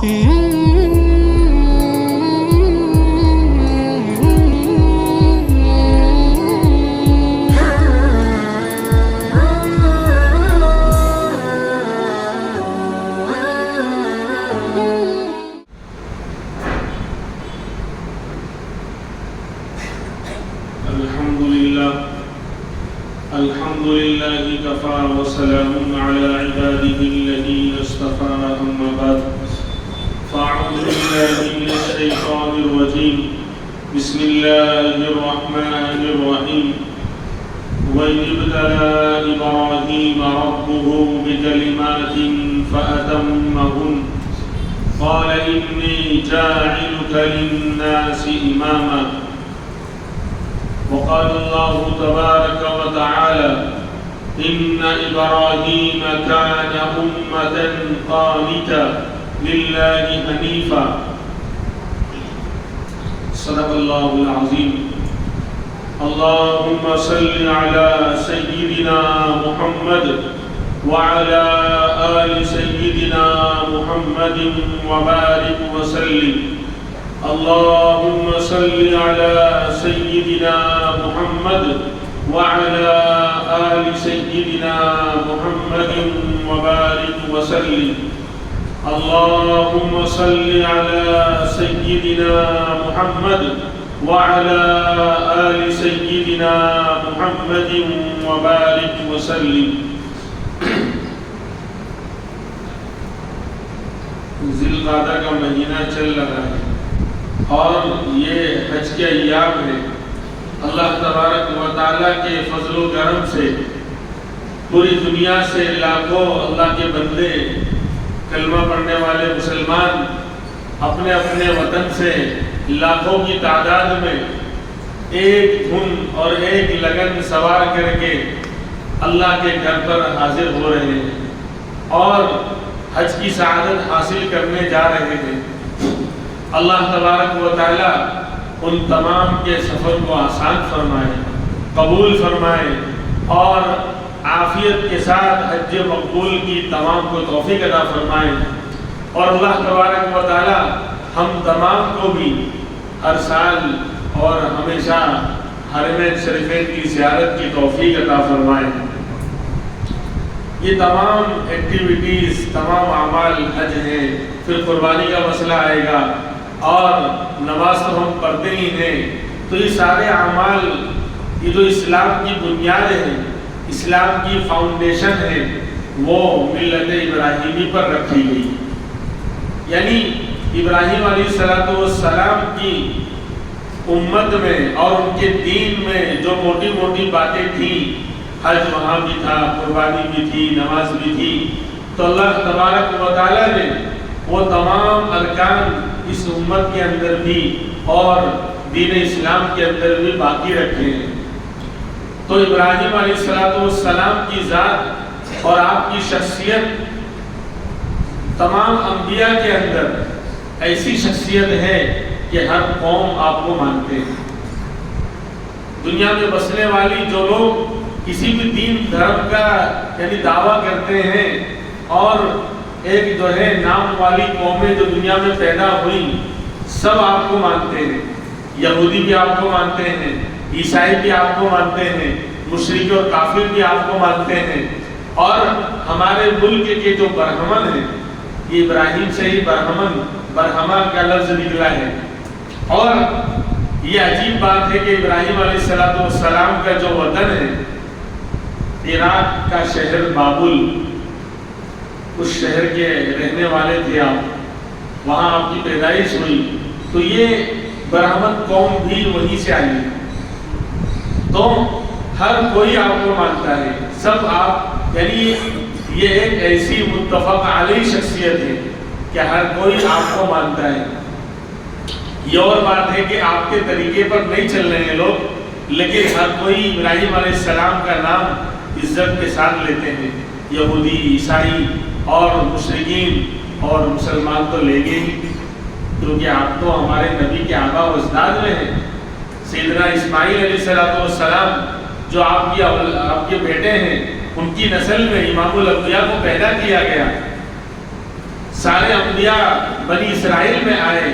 الحمد لله كفى وسلام على عباده الذين اصطفى أما بعد فأعوذ بالله من الشيطان الرجيم بسم الله الرحمن الرحيم وإذ ابتلى إبراهيم ربه بكلمات فأتمهن قال إني جاعلك للناس إماما وقال الله تبارك وتعالى إن إبراهيم كان أمة قانتا لله حنيفا صدق الله العظيم اللهم صل على سيدنا محمد وعلى آل سيدنا محمد وبارك وسلم اللهم صل على سيدنا محمد وعلى آل سيدنا محمد وبارك وسلم اللهم صل على سيدنا محمد وعلى آل سيدنا محمد وبارك وسلم ذی القعدہ کا مہینہ چل رہا ہے اور یہ حج کے ایام ہے۔ اللہ تبارک و تعالیٰ کے فضل و کرم سے پوری دنیا سے لاکھوں اللہ کے بندے کلمہ پڑھنے والے مسلمان اپنے اپنے وطن سے لاکھوں کی تعداد میں ایک دھن اور ایک لگن سوار کر کے اللہ کے گھر پر حاضر ہو رہے ہیں اور حج کی سعادت حاصل کرنے جا رہے ہیں۔ اللہ تبارک و تعالیٰ ان تمام کے سفر کو آسان فرمائے، قبول فرمائے اور عافیت کے ساتھ حج مقبول کی تمام کو توفیق عطا فرمائے، اور اللہ تبارک و تعالیٰ ہم تمام کو بھی ہر سال اور ہمیشہ حرمین شریفین کی زیارت کی توفیق عطا فرمائے۔ یہ تمام ایکٹیویٹیز، تمام اعمال حج ہیں، پھر قربانی کا مسئلہ آئے گا اور نماز تو ہم پڑھتے ہی ہیں، تو یہ سارے اعمال یہ جو اسلام کی بنیاد ہے، اسلام کی فاؤنڈیشن ہے، وہ ملت ابراہیمی پر رکھی گئی۔ یعنی ابراہیم علیہ السلام کی امت میں اور ان کے دین میں جو موٹی موٹی باتیں تھیں، حج وہاں بھی تھا، قربانی بھی تھی، نماز بھی تھی، تو اللہ تبارک و تعالیٰ نے وہ تمام ارکان اس امت کے اندر بھی اور دین اسلام کے اندر بھی باقی رکھے ہیں۔ تو ابراہیم علیہ السلام کی ذات اور آپ کی شخصیت تمام انبیاء کے اندر ایسی شخصیت ہے کہ ہر قوم آپ کو مانتے ہیں۔ دنیا میں بسنے والی جو لوگ کسی بھی دین دھرم کا یعنی دعویٰ کرتے ہیں اور ایک جو ہے نام والی قومیں جو دنیا میں پیدا ہوئی، سب آپ کو مانتے ہیں۔ یہودی بھی آپ کو مانتے ہیں، عیسائی بھی آپ کو مانتے ہیں، مشرک اور کافر بھی آپ کو مانتے ہیں، اور ہمارے ملک کے جو برہمن ہیں، یہ ابراہیم سے ہی برہمہ کا لفظ نکلا ہے۔ اور یہ عجیب بات ہے کہ ابراہیم علیہ السلام کا جو وطن ہے، عراق کا شہر بابل، اس شہر کے رہنے والے تھے آپ، وہاں آپ کی پیدائش ہوئی، تو یہ برہمن قوم بھی وہیں سے آئی ہے۔ تو ہر کوئی آپ کو مانتا ہے، سب آپ، یعنی یہ ایک ایسی متفق علیہ شخصیت ہے کہ ہر کوئی آپ کو مانتا ہے۔ یہ اور بات ہے کہ آپ کے طریقے پر نہیں چل رہے ہیں لوگ، لیکن ہر کوئی ابراہیم علیہ السلام کا نام عزت کے ساتھ لیتے ہیں۔ یہودی، عیسائی اور مشرکین اور مسلمان تو لے گئے ہی، کیونکہ آپ تو ہمارے نبی کے آبا و اجداد میں ہیں۔ سیدنا اسماعیل علیہ السلام جو آپ کے بیٹے ہیں، ان کی نسل میں امام الانبیاء کو پیدا کیا گیا۔ سارے انبیاء بنی اسرائیل میں آئے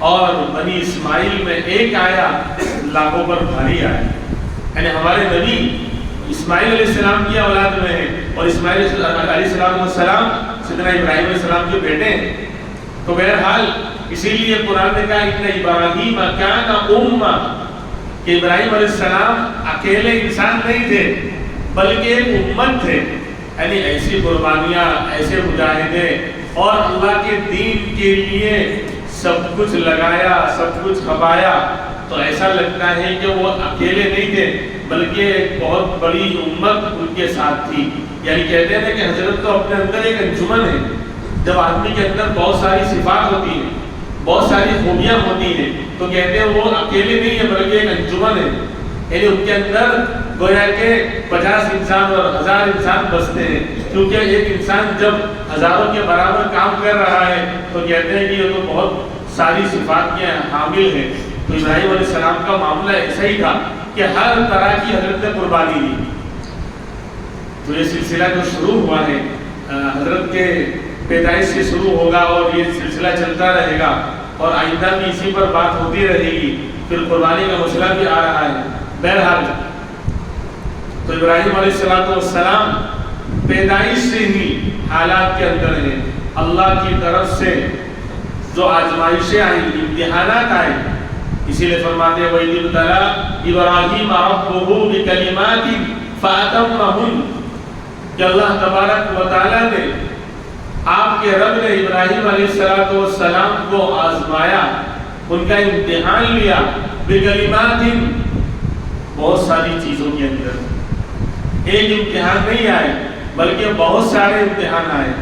اور بنی اسماعیل میں ایک آیا، لاکھوں پر بھاری آیا. یعنی ہمارے نبی اسماعیل علیہ السلام کی اولاد میں ہیں اور اسماعیل علیہ السلام سیدنا ابراہیم علیہ السلام کے بیٹے ہیں. تو بہرحال اسی لیے قرآن نے کہا ان ابراہیم کان امہ، کہ ابراہیم علیہ السلام اکیلے انسان نہیں تھے بلکہ ایک امت تھے. یعنی ایسی قربانیاں، ایسے مجاہدے اور اللہ کے دین کے لیے سب کچھ لگایا، سب کچھ کھپایا. تو ایسا لگتا ہے کہ وہ اکیلے نہیں تھے بلکہ ایک بہت بڑی امت ان کے ساتھ تھی. یعنی کہتے ہیں کہ حضرت تو اپنے اندر ایک انجمن ہے. جب آدمی کے اندر بہت ساری صفات ہوتی ہیں، بہت ساری خوبیاں ہوتی ہیں، تو کہتے ہیں وہ اکیلے نہیں ہے بلکہ ایک انجمن ہے. یعنی ان کے اندر گویا کہ 50 انسان اور 1000 انسان بستے ہیں، کیونکہ ایک انسان جب ہزاروں کے برابر کام کر رہا ہے تو کہتے ہیں کہ یہ تو بہت ساری صفات کے حامل ہیں. تو ابراہیم علیہ السلام کا معاملہ ایسا ہی تھا کہ ہر طرح کی حضرت نے قربانی دی. تو یہ سلسلہ جو شروع ہوا ہے حضرت کے پیدائش سے شروع ہوگا اور یہ سلسلہ چلتا رہے گا اور آئندہ بھی اسی پر بات ہوتی رہے گی. پھر قربانی کا مسئلہ بھی آ رہا ہے. بہرحال تو ابراہیم علیہ السلام پیدائش سے ہی حالات کے اندر ہیں. اللہ کی طرف سے جو آزمائشیں آئیں، امتحانات آئے، اسی لیے فرماتے ہیں وَإِذِ ابْتَلَىٰ إِبْرَاهِيمَ رَبُّهُ بِكَلِمَاتٍ فَأَتَمَّهُنَّ، کہ اللہ تبارک و تعالیٰ نے، آپ کے رب نے ابراہیم علیہ السلام کو آزمایا، ان کا امتحان لیا. بِكَلِمَاتٍ، بہت ساری چیزوں کے اندر ایک امتحان نہیں آئے بلکہ بہت سارے امتحان آئے.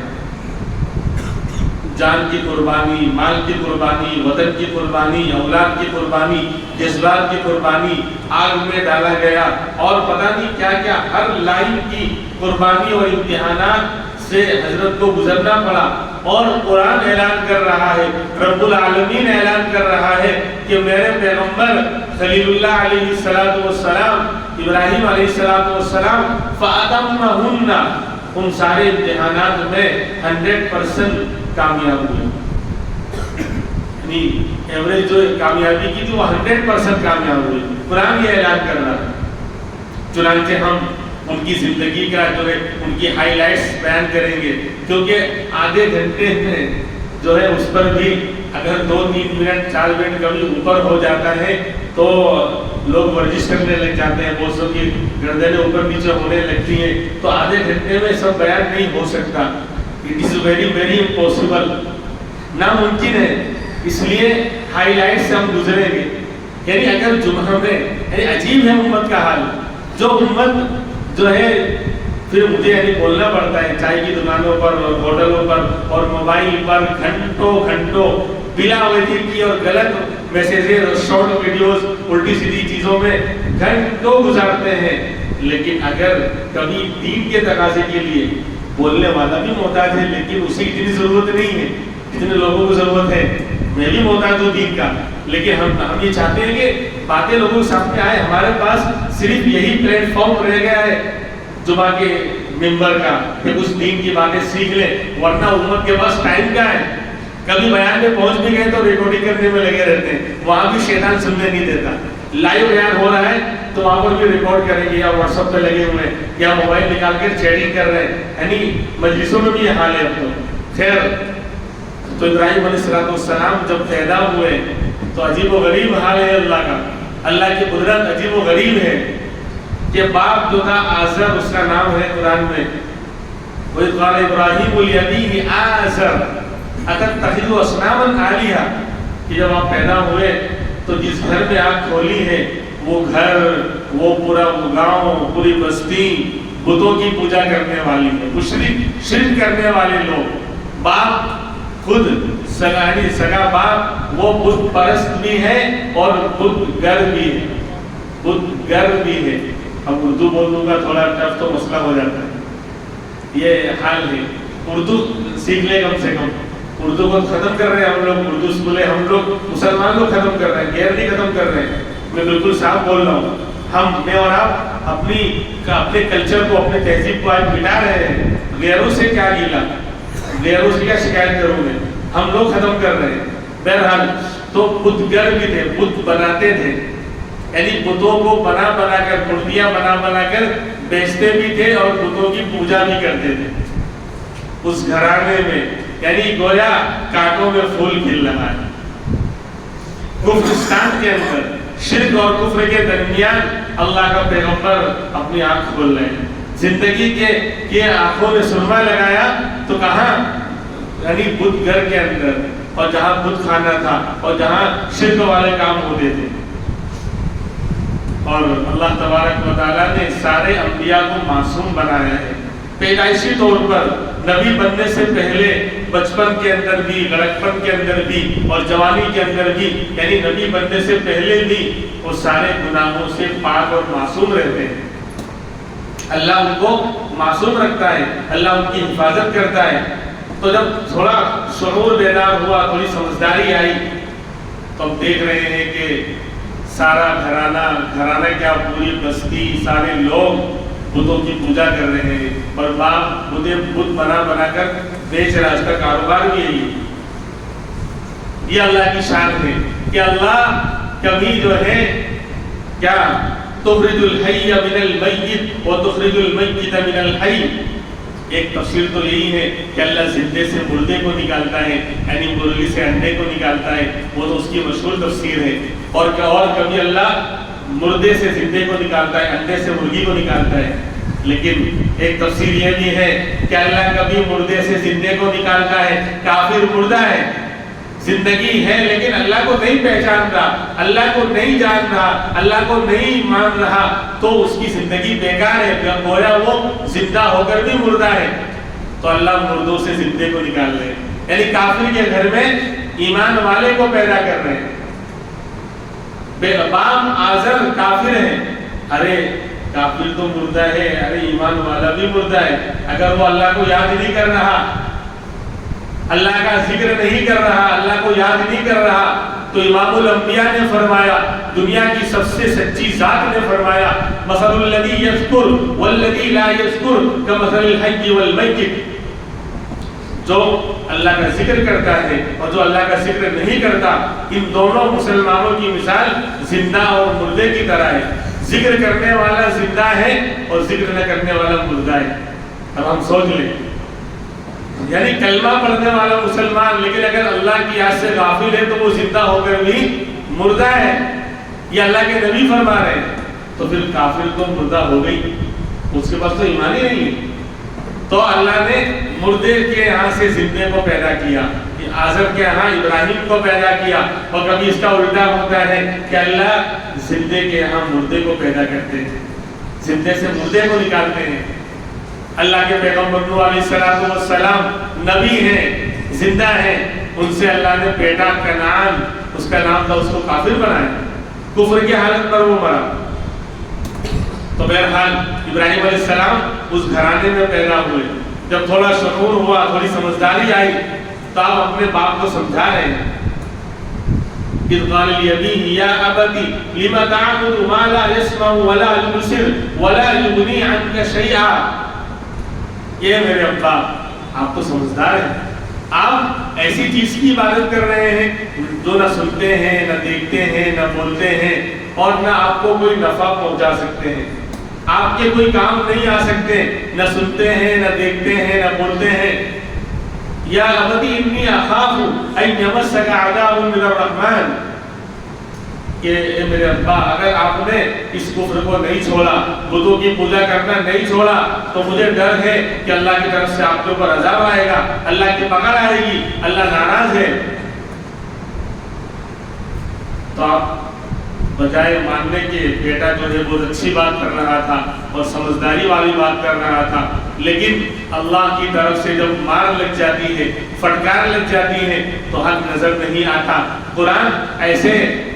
جان کی قربانی، مال کی قربانی، وطن کی قربانی، اولاد کی قربانی، جذبات کی قربانی، آگ میں ڈالا گیا اور پتہ نہیں کیا کیا. ہر لائن کی قربانی اور امتحانات سے حضرت کو گزرنا پڑا. اور قرآن اعلان کر رہا ہے، رب العالمین اعلان کر رہا ہے کہ میرے پیغمبر خلیل اللہ علیہ السلام ابراہیم علیہ السلام فَأَتَمَّهُنَّ، ان سارے امتحانات میں 100% کامیاب ہوئے. یعنی ایوریج جو کامیابی کی تھی وہ 100% کامیاب ہوئی. قرآن یہ اعلان کر رہا ہے. چنانچہ ہم ان کی زندگی کا جو ہے ان کی ہائی لائٹس بیان کریں گے، کیونکہ آدھے گھنٹے میں جو ہے اس پر بھی اگر 2-3 منٹ 4 منٹ کبھی اوپر ہو جاتا ہے تو لوگ ورزش کرنے لگ جاتے ہیں، بوسوں کی گردنیں اوپر نیچے ہونے لگتی ہیں. تو آدھے گھنٹے میں سب بیان نہیں ہو سکتا. It is very very impossible, ناممکن ہے. اس لیے ہائی لائٹ سے ہم گزریں گے. یعنی اگر جمعہ میں، یعنی عجیب ہے امت کا حال. جو امت جو ہے پھر مجھے یعنی بولنا پڑتا ہے چائے کی دکانوں پر اور ہوٹلوں پر اور موبائل پر گھنٹوں بلا وجہ کی اور غلط میسیجز اور شارٹ ویڈیوز الٹی سیدھی چیزوں میں گھنٹوں گزارتے ہیں. لیکن اگر کبھی دین کے تقاضے کے لیے بولنے والا بھی محتاج ہے لیکن اسے اتنی ضرورت نہیں ہے جتنے لوگوں کو ضرورت ہے. میں بھی محتاج ہوں دین کا، لیکن ہم یہ چاہتے ہیں کہ باتیں لوگوں کے سامنے آئے. ہمارے پاس صرف یہی پلیٹ فارم رہ گیا ہے جمعہ کے ممبر کا کہ اس دین کی باتیں سیکھ لیں، ورنہ امت کے پاس ٹائم کیا ہے. کبھی بیان میں پہنچ بھی گئے تو ریکارڈنگ کرنے میں لگے رہتے ہیں. وہاں بھی شیطان سننے نہیں دیتا. لائیو بیان ہو رہا ہے تو وہاں پر بھی ریکارڈ کریں گے یا واٹس ایپ پہ لگے ہوئے ہیں یا موبائل نکال کر چیٹنگ کر رہے ہیں. یعنی مجلسوں میں بھی یہ حال ہے اب تو. خیر، تو ابراہیم علیہ السلام جب پیدا ہوئے تو عجیب و غریب حال ہے اللہ کا. اللہ کی قدرت عجیب و غریب ہے کہ باپ جو تھا آزر، اس کا نام ہے قرآن میں وَإِذْ قَالَ إِبْرَاهِيمُ لِأَبِيهِ آزَرَ أَتَتَّخِذُ أَصْنَامًا آلِهَةً، کہ جب آپ پیدا ہوئے تو جس گھر میں آپ کھولی ہے وہ گھر، وہ پورا گاؤں، پوری بستی بتوں کی پوجا کرنے والی ہے، شرک کرنے والے لوگ. باپ خود سگا باپ وہ بت پرست بھی ہے اور بت گر بھی ہے. بت گر بھی ہے. اب اردو بول دوں گا تھوڑا ٹف تو مسئلہ ہو جاتا ہے. یہ حال ہے. اردو سیکھ لے کم سے کم. اردو کو ختم کر رہے ہیں ہم لوگ. اردو اسکولیں ہم لوگ مسلمان لوگ ختم کر رہے ہیں، غیر نہیں ختم کر رہے ہیں. میں بالکل صاف بول رہا ہوں. میں اور آپ اپنے کلچر کو، اپنے تہذیب کو آج مٹا رہے ہیں. غیروں سے کیا گیلا. غیروں سے کیا شکایت کروں میں، ہم لوگ ختم کر رہے ہیں۔ بہرحال تو بتگر بھی تھے، بت بناتے تھے، یعنی بتوں کو بنا بنا کر، مورتیاں بنا بنا کر بیچتے بھی تھے اور بتوں کی پوجا بھی کرتے تھے اس گھرانے میں، یعنی گویا کانٹوں میں پھول کھل رہا ہے۔ کفرستان کے اندر شرک اور کفر کے درمیان اللہ کا پیغمبر اپنی آنکھ کھول رہے ہیں، زندگی کے آنکھوں میں سرما لگایا تو کہاں، یعنی بت گھر کے اندر، اور جہاں بت خانہ تھا اور جہاں شرک والے کام ہوتے تھے۔ اور اللہ تبارک و تعالیٰ نے سارے انبیاء کو معصوم بنایا ہے، پیدائشی طور پر نبی بننے سے پہلے بچپن کے اندر بھی، لڑکپن کے اندر بھی اور جوانی کے اندر بھی، یعنی نبی بننے سے پہلے بھی وہ سارے گناہوں سے پاک اور معصوم رہتے ہیں۔ اللہ ان کو معصوم رکھتا ہے، اللہ ان کی حفاظت کرتا ہے۔ تو جب تھوڑا شعور بیدار ہوا، تھوڑی سمجھداری آئی، تو ہم دیکھ رہے ہیں کہ سارا گھرانہ کیا، پوری بستی، سارے لوگ بتوں کی پوجا کر رہے ہیں، اور باپ بت بنا بنا کر بیچ رہا، اس کا کاروبار بھی یہی ہے۔ یہ اللہ کی شان ہے کہ اللہ کبھی جو ہے کیا، تخرج الحی من المیت و تخرج المیت من الحی۔ ایک تفسیر تو یہی ہے کہ اللہ زندے سے مردے کو نکالتا ہے، یعنی مرغی سے انڈے کو نکالتا ہے، وہ تو اس کی مشہور تفسیر ہے۔ اور کبھی اللہ مردے سے زندے کو نکالتا ہے، انڈے سے مرغی کو نکالتا ہے۔ لیکن ایک تفسیر یہ بھی ہے کہ اللہ کبھی مردے سے زندے کو نکالتا ہے۔ کافر مردہ ہے، زندگی ہے لیکن اللہ کو نہیں پہچان رہا، اللہ کو نہیں جان رہا، اللہ کو نہیں مان رہا، تو اس کی زندگی بیکار ہے، گویا وہ زندہ ہو کر بھی مردہ ہے۔ تو اللہ مردوں سے زندے کو نکال رہے ہیں، یعنی کافر کے گھر میں ایمان والے کو پیدا کر رہے ہیں۔ باپ آزر کافر ہے، ارے کافر تو مردہ ہے، ارے ایمان والا بھی مردہ ہے۔ اگر وہ اللہ کو یاد نہیں کر رہا، اللہ کا ذکر نہیں کر رہا، اللہ کو یاد نہیں کر رہا، تو امام الانبیاء نے فرمایا، دنیا کی سب سے سچی ذات نے فرمایا، مثل الذی یذکر والذی لا یذکر کمثل الحی والمیت۔ جو اللہ کا ذکر کرتا ہے اور جو اللہ کا ذکر نہیں کرتا، ان دونوں مسلمانوں کی مثال زندہ اور مردے کی طرح ہے۔ ذکر کرنے والا زندہ ہے اور ذکر نہ کرنے والا مردہ ہے۔ اب ہم سوچ لیں، یعنی کلمہ پڑھنے والا مسلمان لیکن اگر اللہ کی یاد سے غافل ہے تو وہ زندہ ہو کر بھی مردہ ہے، یہ اللہ کے نبی فرما رہے ہیں۔ تو پھر کافر تو مردہ ہو گئی، اس کے پاس تو ایمان ہی نہیں ہے۔ تو اللہ نے مردے کے یہاں سے زندے کو پیدا کیا، آزر کے یہاں ابراہیم کو پیدا کیا، اور کبھی اس کا الٹا ہوتا ہے کہ اللہ زندے کے یہاں مردے کو پیدا کرتے ہیں، زندے سے مردے کو نکالتے ہیں۔ اللہ کے پیغمبر نوح علیہ السلام نبی ہیں، زندہ ہیں، ان سے اللہ نے بیٹا کنعان، اس کا نام تھا، اس کو کافر بنایا، کفر کی حالت پر وہ مرا۔ تو بہرحال ابراہیم علیہ السلام اس گھرانے میں پیدا ہوئے، جب تھوڑا شعور ہوا، تھوڑی سمجھداری آئی، تو آپ اپنے باپ کو سمجھا رہے ہیں۔ اذ قال لأبيه يا أبت لم تعبد ما لا يسمع ولا يبصر ولا يغني عنك شيئا۔ یہ میرے ابا، آپ تو سمجھدار ہیں، آپ ایسی چیز کی عبادت کر رہے ہیں جو نہ سنتے ہیں، نہ دیکھتے ہیں، نہ بولتے ہیں، اور نہ آپ کو کوئی نفع پہنچا سکتے ہیں، آپ کے کوئی کام نہیں آ سکتے، نہ سنتے ہیں، نہ دیکھتے ہیں، نہ بولتے ہیں۔ یا ابتی انی اخاف ان یمسک عذاب من الرحمن، کہ اے میرے ابا اگر آپ نے اس کفر کو نہیں چھوڑا، بتوں کی پوجا کرنا نہیں چھوڑا، تو مجھے ڈر ہے کہ اللہ کی طرف سے آپ کے اوپر عذاب آئے گا، اللہ کی پکڑ آئے گی، اللہ ناراض ہے۔ تو آپ بجائے ماننے کے بیٹا جو ہے بہت اچھی بات کر رہا تھا اور سمجھداری والی بات کر رہا تھا، لیکن اللہ کی طرف سے جب مار لگ جاتی ہے، فٹکار لگ جاتی ہے، تو حق نظر نہیں آتا۔ قرآن ایسے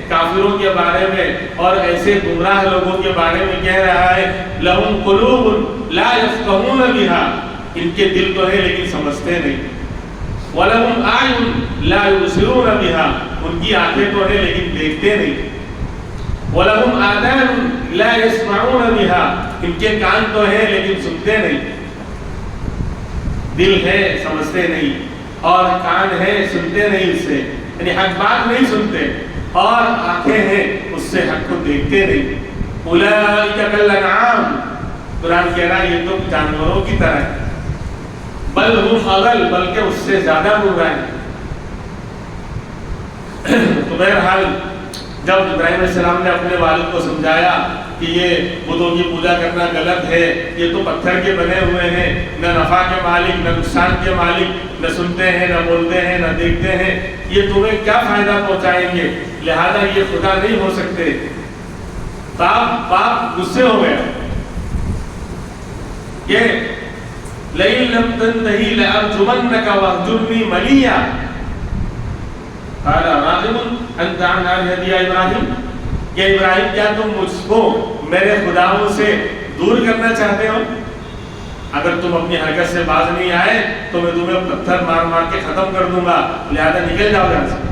کافروں کے بارے میں اور ایسے گمراہ لوگوں کے بارے میں کہہ رہا ہے، لَهُمْ قُلُوبٌ لَا يَفْقَهُونَ بِهَا، ان کے دل تو ہے لیکن سمجھتے نہیں۔ وَلَهُمْ أَعْيُنٌ لَا يُبْصِرُونَ بِهَا، ان کی آنکھیں تو ہے لیکن دیکھتے نہیں۔ وَلَهُمْ آذَانٌ لَا يَسْمَعُونَ بِهَا، ان کے کان تو ہے لیکن سنتے نہیں۔ دل ہے سمجھتے نہیں، اور کان ہے سنتے نہیں اس سے، یعنی حق بات نہیں سنتے، اور آنکھیں ہیں اس سے حق کو دیکھتے نہیں۔ اولئک کالانعام، قرآن کہہ رہا ہے یہ تو جانوروں کی طرح ہے، بل ہم اضل، بلکہ اس سے زیادہ گمراہ ہیں۔ تو بہرحال جب ابراہیم علیہ السلام نے اپنے والد کو سمجھایا کہ یہ بتوں کی پوجا کرنا غلط ہے، یہ تو پتھر کے بنے ہوئے ہیں، نہ نفع کے مالک نہ نقصان کے مالک، نہ سنتے ہیں نہ بولتے ہیں نہ دیکھتے ہیں، یہ تمہیں کیا فائدہ پہنچائیں گے، لہذا یہ خدا نہیں ہو سکتے۔ باپ غصے ہو گیا کہ لئن لم تنتہی لأرجمنک واہجرنی ملیہ، قال راغب انت عن آلہتی یا ابراہیم، کہ ابراہیم کیا تم مجھ کو میرے خداؤں سے دور کرنا چاہتے ہو؟ اگر تم اپنی حرکت سے باز نہیں آئے تو میں تمہیں پتھر مار مار کے ختم کر دوں گا، لہذا نکل جاؤ یہاں سے۔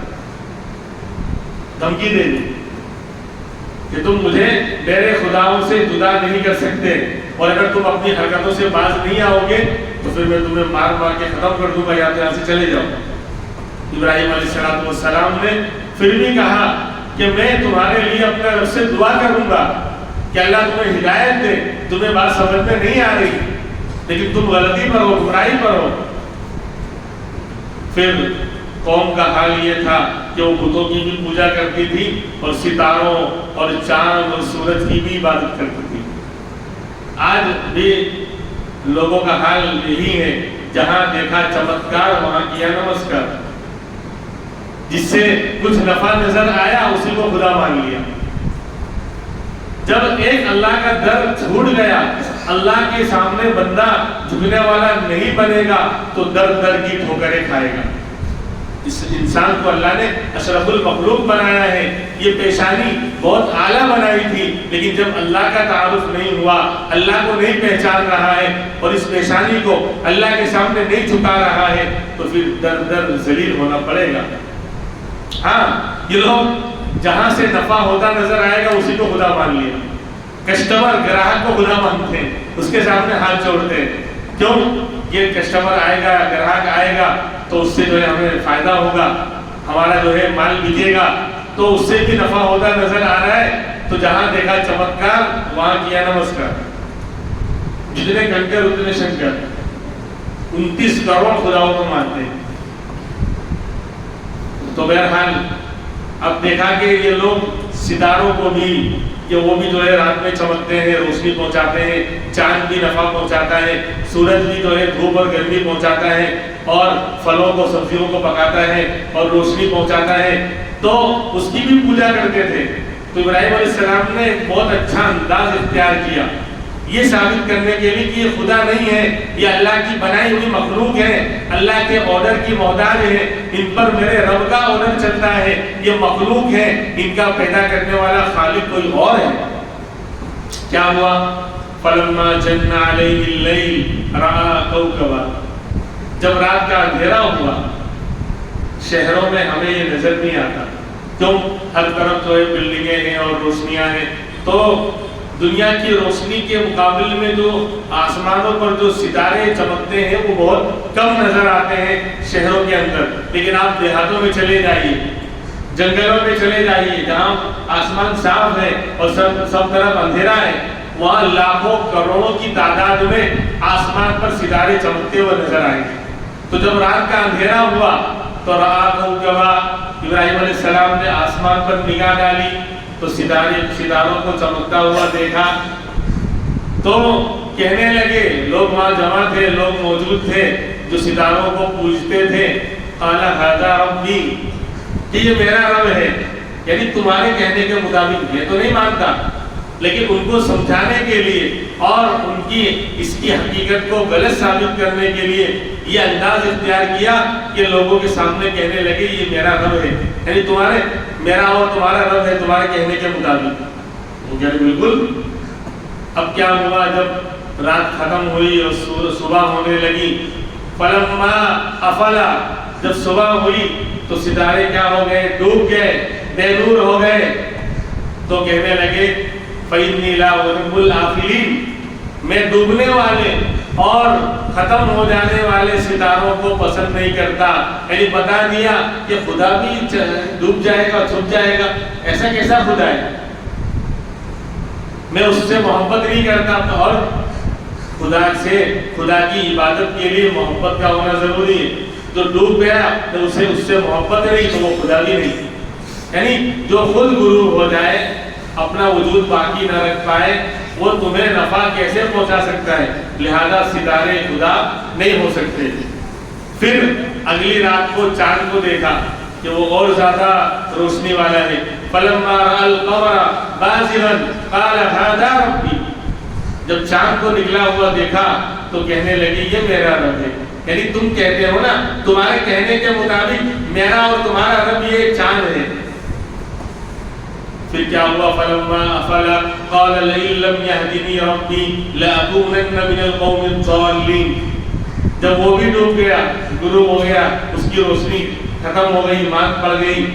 دھمکی دے دی کہ تم مجھے میرے خداؤں سے جدا نہیں کر سکتے، اور اگر تم اپنی حرکتوں سے باز نہیں آؤ گے تو پھر میں تمہیں مار مار کے ختم کر دوں گا، یا تو یہاں سے چلے جاؤ۔ ابراہیم علیہ السلام نے پھر بھی کہا کہ میں تمہارے لیے اپنے رب سے دعا کروں گا کہ اللہ تمہیں ہدایت دے، تمہیں بات سمجھ میں نہیں آ رہی لیکن تم غلطی پر ہو، گمراہی پر ہو۔ پھر قوم کا حال یہ تھا کہ وہ بتوں کی بھی پوجا کرتی تھی، اور ستاروں اور چاند اور سورج کی بھی عبادت کرتی تھی۔ آج بھی لوگوں کا حال یہی ہے، جہاں دیکھا چمتکار وہاں کیا نمسکار، جس سے کچھ نفع نظر آیا اسی کو خدا مان لیا۔ جب ایک اللہ کا در چھوٹ گیا، اللہ کے سامنے بندہ جھکنے والا نہیں بنے گا تو در در کی ٹھوکریں کھائے گا۔ اس انسان کو اللہ نے اشرف المخلوق بنایا ہے، یہ پیشانی بہت اعلیٰ بنائی تھی، لیکن جب اللہ کا تعارف نہیں ہوا، اللہ کو نہیں پہچان رہا ہے اور اس پیشانی کو اللہ کے سامنے نہیں جھکا رہا ہے تو پھر در در ذلیل ہونا پڑے گا۔ ہاں، یہ لوگ جہاں سے نفع ہوتا نظر آئے گا اسی کو خدا مان لیا۔ کسٹمر گراہک کو خدا مانتے ہیں، اس کے سامنے ہاتھ جوڑتے ہیں، کیوں؟ یہ کسٹمر آئے گا، گراہک آئے گا تو اس سے جو ہے ہمیں فائدہ ہوگا، ہمارا جو ہے مال بکے گا، تو اس سے بھی نفع ہوتا نظر آ رہا ہے، تو جہاں دیکھا چمتکار وہاں کیا نمسکار۔ جتنے کنکر اتنے شنکر، 29 کروڑ خداؤں کو مانتے ہیں۔ تو بہرحال اب دیکھا کہ یہ لوگ ستاروں کو بھی، کہ وہ بھی جو ہے رات میں چمکتے ہیں، روشنی پہنچاتے ہیں، چاند بھی نفع پہنچاتا ہے، سورج بھی جو ہے دھوپ اور گرمی پہنچاتا ہے، اور پھلوں کو سبزیوں کو پکاتا ہے اور روشنی پہنچاتا ہے، تو اس کی بھی پوجا کرتے تھے۔ تو ابراہیم علیہ السلام نے بہت اچھا انداز اختیار کیا یہ ثابت کرنے کے لیے کہ یہ خدا نہیں ہے، یہ اللہ کی بنائی ہوئی مخلوق ہے، اللہ کے آرڈر کی محتاج ہے، ان پر میرے رب کا آرڈر چلتا ہے، یہ مخلوق ہے، ان کا پیدا کرنے والا خالق کوئی اور ہے۔ کیا ہوا؟ فلما جن علیہ اللیل رأى کوکبا، جب رات کا اندھیرا ہوا، شہروں میں ہمیں یہ نظر نہیں آتا، کیوں؟ ہر طرف جو ہے بلڈنگیں ہیں اور روشنیاں ہیں، تو دنیا کی روشنی کے مقابل میں جو آسمانوں پر جو ستارے چمکتے ہیں وہ بہت کم نظر آتے ہیں شہروں کے اندر، لیکن آپ دیہاتوں میں چلے جائیے، جنگلوں میں چلے جائیے، جہاں آسمان صاف ہے اور سب طرف اندھیرا ہے، وہاں لاکھوں کروڑوں کی تعداد میں آسمان پر ستارے چمکتے ہوئے نظر آئیں گے۔ تو جب رات کا اندھیرا ہوا تو رأى کوکبا، ابراہیم علیہ السلام نے آسمان پر نگاہ ڈالی تو ستاروں کو چمکتا ہوا دیکھا، تو کہنے لگے، لوگ وہاں جمع تھے، لوگ موجود تھے جو ستاروں کو پوجتے تھے، قال ھذا ربی، کہ یہ میرا رب ہے، یعنی تمہارے کہنے کے مطابق میں تو نہیں مانتا، لیکن ان کو سمجھانے کے لیے اور ان کی اس کی حقیقت کو غلط ثابت کرنے کے لیے یہ انداز اختیار کیا کہ لوگوں کے سامنے کہنے لگے یہ میرا رب ہے، یعنی میرا اور تمہارا رب ہے تمہارے کہنے کے مطابق۔ وہ کہہ رہے بالکل۔ اب کیا ہوا؟ جب رات ختم ہوئی اور صبح ہونے لگی، فلما افلا، جب صبح ہوئی تو ستارے کیا ہو گئے؟ ڈوب گئے، بے نور ہو گئے، تو کہنے لگے فإنی لا أحب الآفلین، میں ڈوبنے والے اور ختم ہو جانے والے ستاروں کو پسند نہیں کرتا. یعنی بتا دیا کہ خدا بھی ڈوب جائے گا, چھپ جائے گا. ایسا کیسا خدا ہے؟ میں اس سے محبت نہیں کرتا. اور خدا سے, خدا کی عبادت کے لیے محبت کا ہونا ضروری ہے. جو ڈوب گیا تو اسے اس سے محبت نہیں تو وہ خدا بھی نہیں. یعنی جو خود غرور ہو جائے, اپنا وجود باقی نہ رکھ پائے, وہ تمہیں نفع کیسے پہنچا سکتا ہے؟ لہذا ستارے خدا نہیں ہو سکتے. پھر اگلی رات کو چاند کو دیکھا کہ وہ اور زیادہ روشنی والا ہے. فلما رأى القمر بازغا قال هذا ربي. جب چاند کو نکلا ہوا دیکھا تو کہنے لگی یہ میرا رب ہے. یعنی تم کہتے ہو نا, تمہارے کہنے کے مطابق میرا اور تمہارا رب یہ چاند ہے. پھر کیا ہوا؟ فلما افل قال لئن لم يهدني ربي لاكونن من القوم الضالين. جب وہ بھی ڈوب گیا, غروب ہو گیا, اس کی روشنی ختم ہو گئی, ماند پڑ گئی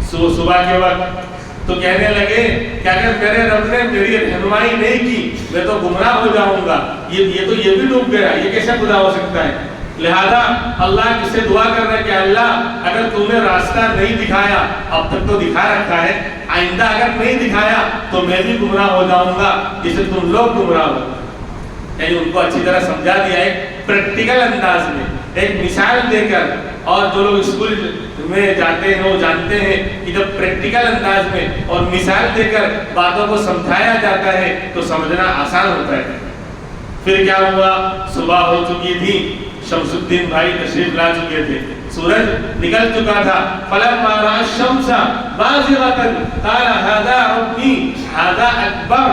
صبح کے وقت, تو کہنے لگے کہ اگر میرے رب نے میری رہنمائی نہیں کی میں تو گمراہ ہو جاؤں گا. یہ بھی ڈوب گیا, یہ کیسے خدا ہو سکتا ہے؟ لہذا اللہ کس سے دعا کر رہا ہے کہ اللہ اگر تم نے راستہ نہیں دکھایا, اب تک تو دکھا رکھا ہے, آئندہ اگر نہیں دکھایا تو میں بھی گمراہ ہو جاؤں گا جسے تم لوگ گمراہ ہو. یعنی ان کو اچھی طرح سمجھا دیا ہے پریکٹیکل انداز میں, ایک مثال دے کر. اور جو لوگ اسکول میں جاتے ہیں وہ جانتے ہیں کہ جب پریکٹیکل انداز میں اور مثال دے کر باتوں کو سمجھایا جاتا ہے تو سمجھنا آسان ہوتا ہے. پھر کیا ہوا؟ صبح ہو چکی تھی, شمس الدین بھائی تشریف لا چکے تھے, سورج نکل چکا تھا. فلما رأى الشمس بازغة قال هذا ربي هذا أكبر.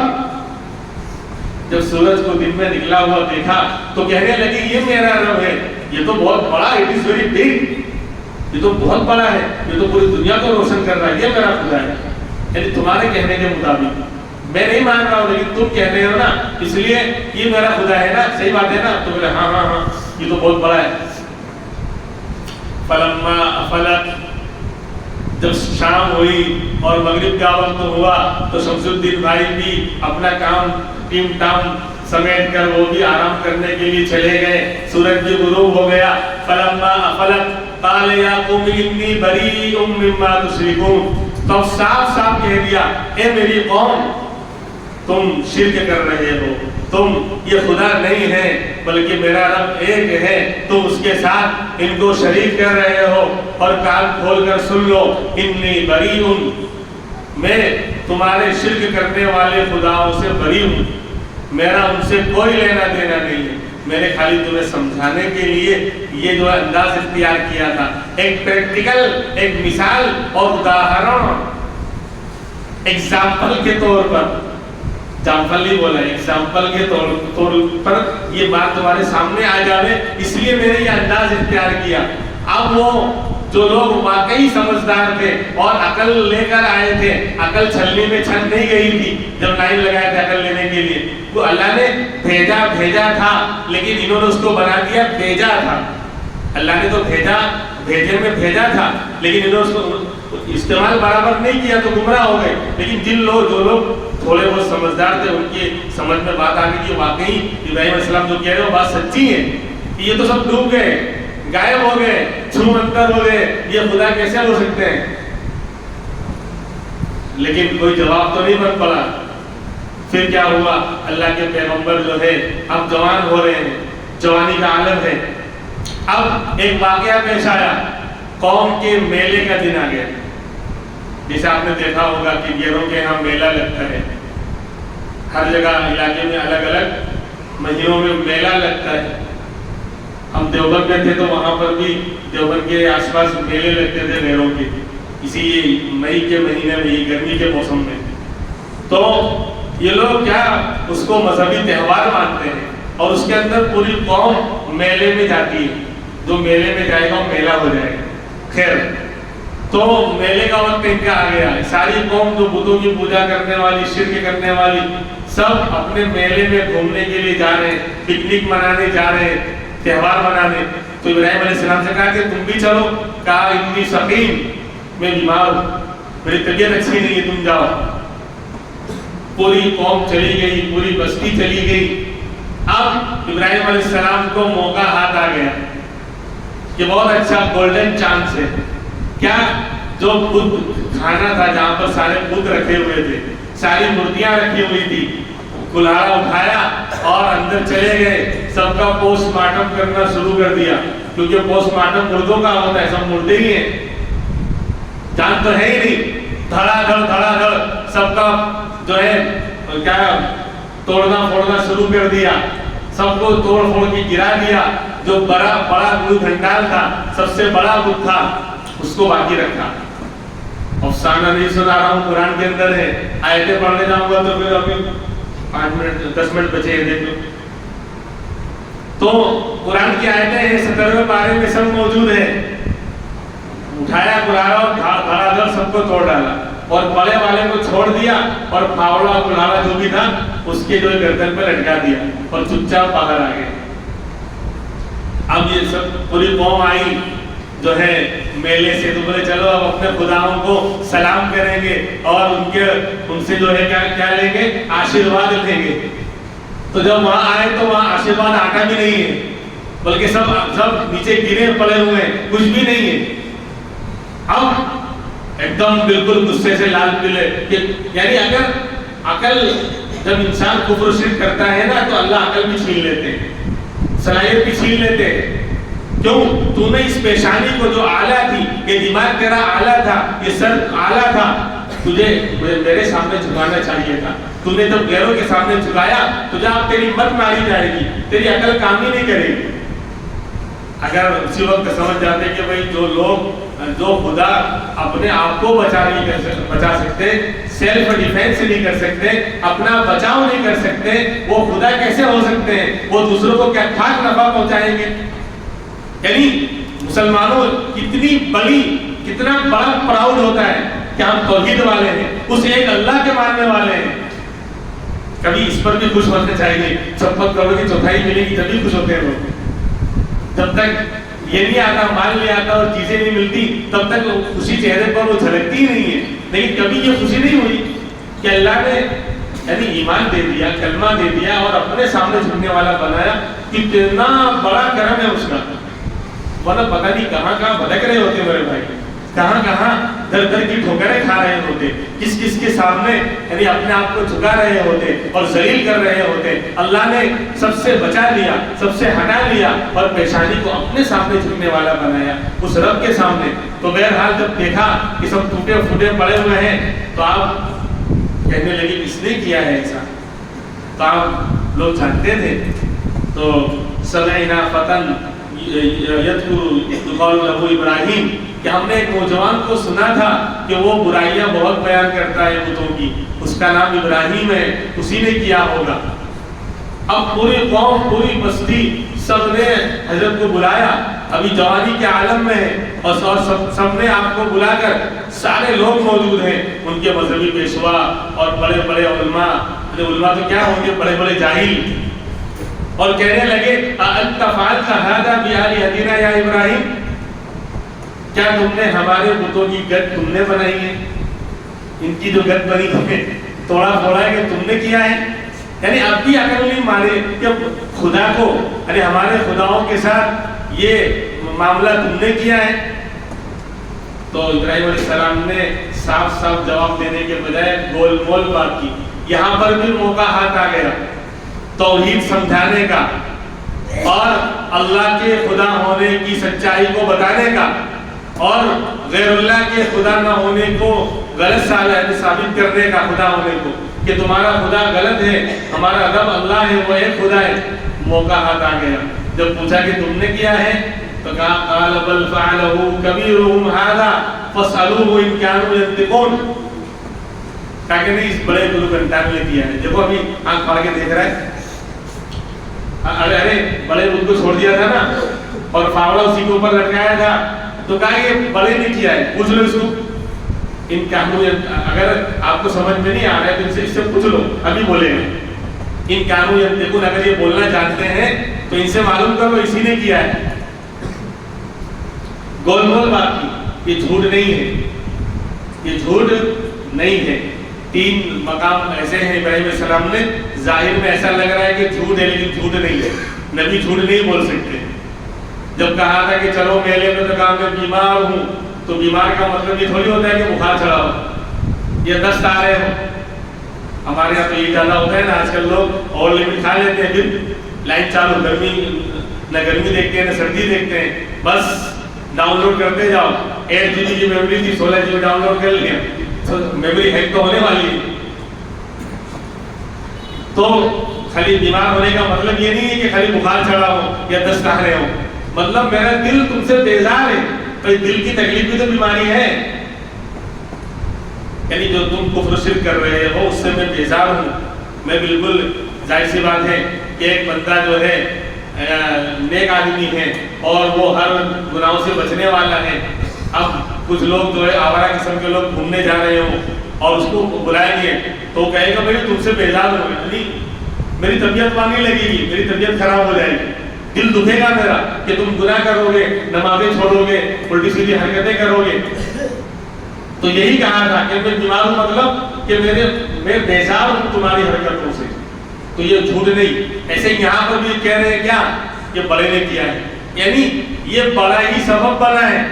جب سورج کو دن میں نکلا ہوا دیکھا تو کہنے لگی یہ میرا رب ہے, یہ تو بہت بڑا, اٹ از ویری بگ, یہ تو بہت بڑا ہے, یہ تو پوری دنیا کو روشن کر رہا ہے, یہ میرا خدا ہے. یعنی تمہارے کہنے کے مطابق میں نہیں مان رہا ہوں, لیکن تم کہہ رہے ہو نا, اس لیے یہ میرا خدا ہے نا, صحیح بات ہے نا؟ تو بولے ہاں ہاں ہاں یہ تو بہت بڑا ہے. فلما افلت, جب شام ہوئی اور مغرب کا وقت ہوا تو شمس الدین بھائی بھی اپنا کام ٹیم ٹام سمیٹ کر وہ بھی آرام کرنے کے لیے چلے گئے. سورج بھی غروب ہو گیا. فلما افلت قال یا قوم انی بریء مما تشرکون. تو صاف صاف کہہ دیا اے میری قوم تم شرک کر رہے ہو, تم یہ خدا نہیں ہے بلکہ میرا رب ایک ہے, تم اس کے ساتھ ان کو شریک کر رہے ہو. اور کان کھول کر سن لو, انی بریء, میں تمہارے شرک کرنے والے خداؤں سے بری ہوں, میرا ان سے کوئی لینا دینا نہیں ہے. میں نے خالی تمہیں سمجھانے کے لیے یہ جو انداز اختیار کیا تھا, ایک پریکٹیکل, ایک مثال اور اداہرن, ایگزامپل کے طور پر, ایگزامپل نہیں بولا, ایگزامپل کے طور پر یہ بات تمہارے سامنے آ جائے, اس لیے میں نے یہ انداز اختیار کیا. اب وہ جو لوگ واقعی سمجھدار تھے اور عقل لے کر آئے تھے, عقل چھلنی میں چھن نہیں گئی تھی جب لائن لگایا تھا عقل لینے کے لیے, وہ اللہ نے بھیجا تھا لیکن انہوں نے اس کو بنا دیا بھیجا تھا. اللہ نے تو بھیجے میں بھیجا تھا لیکن انہوں نے اس کو استعمال برابر نہیں کیا تو گمراہ ہو گئے. لیکن جو لوگ تھوڑے بہت سمجھدار تھے ان کی سمجھ میں بات آ گئی کہ واقعی ابراہیم علیہ السلام جو کہہ رہے وہ بات سچی ہے, یہ تو سب ڈوب گئے, غائب ہو گئے, چھومنتر ہو گئے, یہ خدا کیسے ہو سکتے ہیں؟ لیکن کوئی جواب تو نہیں بن پڑا. پھر کیا ہوا؟ اللہ کے پیغمبر جو ہے اب جوان ہو رہے ہیں, جوانی کا عالم ہے. اب ایک واقعہ پیش آیا, قوم کے میلے کا دن آ گیا. جیسے آپ نے دیکھا ہوگا کہ گیروں کے یہاں میلہ لگتا ہے, ہر جگہ علاقے میں الگ الگ مہینوں میں میلہ لگتا ہے. ہم دیوبند میں تھے تو وہاں پر بھی دیوبند کے آس پاس میلے لگتے تھے گیروں کے, اسی مئی کے مہینے میں, گرمی کے موسم میں. تو یہ لوگ کیا اس کو مذہبی تہوار مانتے ہیں اور اس کے اندر پوری قوم میلے میں جاتی ہے. جو میلے میں جائے گا وہ میلہ ہو جائے گا. خیر, تو میلے کا وقت ان کا آ گیا. ساری قوم جو بتوں کی پوجا کرنے والی, شرک کرنے والی, سب اپنے میلے میں گھومنے کے لیے جا رہے ہیں, پکنک منانے جا رہے ہیں, تہوار منانے. تو ابراہیم علیہ السلام سے کہا کہ تم بھی چلو. کہا انی سقیم, میں بیمار ہوں, میری طبیعت اچھی نہیں ہے, تم جاؤ. پوری قوم چلی گئی, پوری بستی چلی گئی. اب اب ابراہیم علیہ السلام کو موقع ہاتھ آ گیا کہ بہت اچھا گولڈن چانس ہے. کیا؟ جو بت خانہ تھا جہاں پر سارے بت رکھے ہوئے تھے, ساری مورتیاں رکھی ہوئی تھی, کلہاڑا اٹھایا اور اندر چلے گئے, سب کا پوسٹ مارٹم کرنا شروع کر دیا, کیونکہ پوسٹ مارٹم مردوں کا ہوتا ہے, سب مردے ہی ہیں, جان تو ہے ہی نہیں. دھڑا دھڑ سب کا جو ہے کیا توڑنا پھوڑنا شروع کر دیا, سب کو توڑ پھوڑ کے گرا دیا. جو بڑا گرو گھنٹال تھا, سب سے بڑا بت تھا, اس کو باقی رکھا. افسانہ نہیں سنا رہا ہوں, قرآن کے اندر ہے, آیتیں پڑھنے جاؤں گا تو پھر ابھی 5 منٹ 10 منٹ بچے ہیں, دیکھ لو. تو قرآن کی آیتیں ہیں, 17ویں پارے میں سب موجود ہے. اٹھایا کلہاڑا اور دھڑا دھڑ سب کو توڑ ڈالا, اور بڑے والے کو چھوڑ دیا, اور پھاوڑا کلہاڑا جو بھی تھا اس کے جو گردن پہ لٹکا دیا, اور چپ چاپ باہر آ گئے. اب یہ سب پوری قوم آئی جو ہے میلے سے, تو بولے چلو اب اپنے خداؤں کو سلام کریں گے اور ان سے جو ہے کیا لیں گے, آشیرواد لیں گے. تو جب وہاں آئے تو وہاں آشیرواد آتا بھی نہیں ہے, بلکہ سب نیچے گرے پڑے ہوئے ہیں, کچھ بھی نہیں ہے. اب ایک دم بالکل غصے سے لال پیلے, یعنی اگر عقل جب انسان کفر و شرک کرتا ہے نا تو اللہ عقل بھی چھین لیتے ہیں, صلاحیت بھی چھین لیتے ہیں. کیوں؟ تو نے اس پیشانی کو جو آلہ تھی, یہ دماغ تیرا آلہ تھا, یہ سر آلہ تھا, تجھے میرے سامنے جھکانا چاہیے تھا. تو نے جب غیروں کے سامنے جھکایا تو جب تیری مت ماری جائے گی, تیری عقل کام ہی نہیں کرے گی. اگر اسی وقت سمجھ جاتے کہ بھئی جو خدا اپنے آپ کو بچا سکتے, سیلف ڈیفینس نہیں کر سکتے, اپنا بچاؤ نہیں کر سکتے, وہ خدا کیسے ہو سکتے ہیں؟ وہ دوسروں کو کیا خاک نفع پہنچائیں گے؟ یعنی مسلمانوں کتنا بڑا پراؤڈ ہوتا ہے کہ ہم توحید والے ہیں, اس ایک اللہ کے ماننے والے ہیں. کبھی اس پر بھی خوش ہونا چاہیے. 56 کروڑ کی چوتھائی ملے گی تبھی خوش ہوتے ہیں لوگ. جب تک یہ نہیں آتا, مال نہیں آتا اور چیزیں نہیں ملتی, تب تک خوشی چہرے پر وہ جھلکتی ہی نہیں ہے. لیکن کبھی یہ خوشی نہیں ہوئی کہ اللہ نے یعنی ایمان دے دیا, کلمہ دے دیا اور اپنے سامنے جھکنے والا بنایا. کتنا بڑا کرم ہے اس کا. ورنہ پتہ نہیں کہاں بھٹک رہے ہوتے میرے بھائی, کہاں در کی ٹھوکریں کھا رہے ہوتے, کس کے سامنے یعنی اپنے آپ کو جھکا رہے ہوتے اور ذلیل کر رہے ہوتے. اللہ نے سب سے بچا لیا, سب سے ہٹا لیا اور پیشانی کو اپنے سامنے جھکنے والا بنایا, اس رب کے سامنے. تو بہرحال جب دیکھا کہ سب ٹوٹے پھوٹے پڑے ہوئے ہیں تو آپ کہنے لگے کس نے کیا ہے ایسا؟ تو آپ لوگ جانتے تھے. تو سمعنا فتن یذکر له ابراہیم, کہ ہم نے ایک نوجوان کو سنا تھا کہ وہ برائیاں بہت بیان کرتا ہے بتوں کی, اس کا نام ابراہیم ہے, اسی نے کیا ہوگا. اب پوری قوم, پوری بستی, سب نے حضرت کو بلایا, ابھی جوانی کے عالم میں ہے, اور سب نے آپ کو بلا کر, سارے لوگ موجود ہیں, ان کے مذہبی پیشوا اور بڑے بڑے علماء تو کیا ہوں گے, بڑے بڑے جاہل, اور کہنے لگے انت فعلت ھذا بآلہتنا یا ابراہیم, کیا تم نے ہمارے بتوں کی گد تم نے بنائی ہے, ان کی جو گد بنی ہے توڑا پھوڑا ہے کہ تم نے کیا ہے؟ یعنی اب بھی عقل نہیں مارے کہ خدا کو یعنی ہمارے خداؤں کے ساتھ یہ معاملہ تم نے کیا ہے. تو ابراہیم علیہ السلام نے صاف جواب دینے کے بجائے گول مول بات کی. یہاں پر بھی موقع ہاتھ آ گیا توحید سمجھانے کا اور اللہ کے خدا ہونے کی سچائی کو بتانے کا, اور غیر اللہ کے خدا نہ ہونے کو غلط ثابت کرنے کا, خدا ہونے کو کہ تمہارا خدا غلط ہے, ہمارا رب اللہ ہے, وہ ایک خدا ہے. موقع ہاتھ آ گیا. جب پوچھا کہ تم نے کیا ہے تو کہا قال بل فعلہ کبیرہم ھذا فاسألوہ ان کانوا ینطقون, کہا کہ نہیں اس بڑے گلو گھنٹال نے کیا ہے. دیکھو ابھی آنکھ پھاڑ کے دیکھ رہا ہے, ارے بڑے بدھ کو چھوڑ دیا تھا نا اور فاوڑا اسی کے اوپر لٹکایا تھا, تو کہا یہ بڑے نے کیا ہے, پوچھ لو اس کو. ان کانوا, اگر آپ کو سمجھ میں نہیں آ رہا ہے تو اس سے پوچھ لو, ابھی بولے ہیں. ان کانوا ینطقون, اگر یہ بولنا جانتے ہیں تو ان سے معلوم کرو اسی نے کیا ہے. گول مول بات کی, یہ جھوٹ نہیں ہے, یہ جھوٹ نہیں ہے. 3 مقام ایسے ہیں ابراہیم علیہ السلام نے ظاہر میں ایسا لگ رہا ہے کہ جھوٹ ہے لیکن جھوٹ نہیں ہے. نبی جھوٹ نہیں بول سکتے. جب کہا تھا کہ چلو میلے میں تو کہا میں بیمار ہوں, تو بیمار کا مطلب یہ تھوڑی ہوتا ہے کہ بخار چڑھا ہو یا دست آ رہے ہو. ہمارے یہاں تو یہ زیادہ ہوتا ہے نا آج کل, لوگ اور لمٹ کھا لیتے ہیں, پھر لائن چالو, نہ گرمی دیکھتے ہیں نہ سردی دیکھتے ہیں, بس ڈاؤن لوڈ کرتے جاؤ. 8 GB کی میموری تھی, 16 GB ڈاؤن لوڈ کر لیا, میموری ہیک تو ہونے والی ہے. تو خالی بیمار ہونے کا مطلب یہ نہیں ہے کہ خالی بخار چڑھا ہو یا دست آ رہے ہو, مطلب میرا دل تم سے بیزار ہے. تو دل کی تکلیف بھی تو بیماری ہے, یعنی جو تم کفر شرک کر رہے ہو اس سے میں بیزار ہوں. میں بالکل ظاہر سی بات ہے کہ ایک بندہ جو ہے نیک آدمی ہے اور وہ ہر گناہوں سے بچنے والا ہے. اب کچھ لوگ جو ہے آوارہ قسم کے لوگ گھومنے جا رہے ہوں اور اس کو بلائیں گے تو کہے گا بھائی تم سے بیزار ہوں, نہیں میری طبیعت ماننے لگے گی, میری طبیعت خراب ہو جائے گی, دل دکھے گا میرا کہ تم گناہ کرو گے, نمازیں چھوڑو گے, الٹی سیدھی حرکتیں کرو گے. تو یہی کہا تھا کہ میں بیمار ہوں, مطلب کہ میں بیزار ہوں تمہاری حرکتوں سے. تو یہ جھوٹ نہیں. ایسے یہاں پر بھی کہہ رہے ہیں کیا کہ بڑے نے کیا ہے, یعنی یہ بڑا ہی سبب بنا ہے.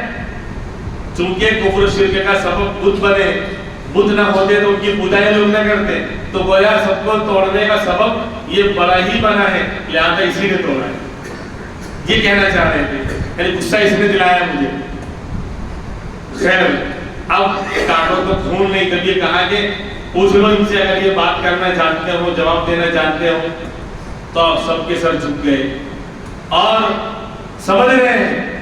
چونکہ کفر شرک کا سبب بت بنے, بت نہ ہوتے تو ان کی پوجائیں لوگ نہ کرتے, تو گویا سب کو توڑنے کا سبب یہ بڑا ہی بنا ہے, لہٰذا اسی نے توڑا ہے. یہ کہنا چاہ رہے تھے, یعنی غصہ اس نے دلایا مجھے. خیر اب کاٹو تو خون نہیں, تب یہ کہا کہ پوچھ لو ان سے, اگر یہ بات کرنا جانتے ہو, جواب دینا جانتے ہو. تو اب سب کے سر جھک گئے اور سمجھ رہے ہیں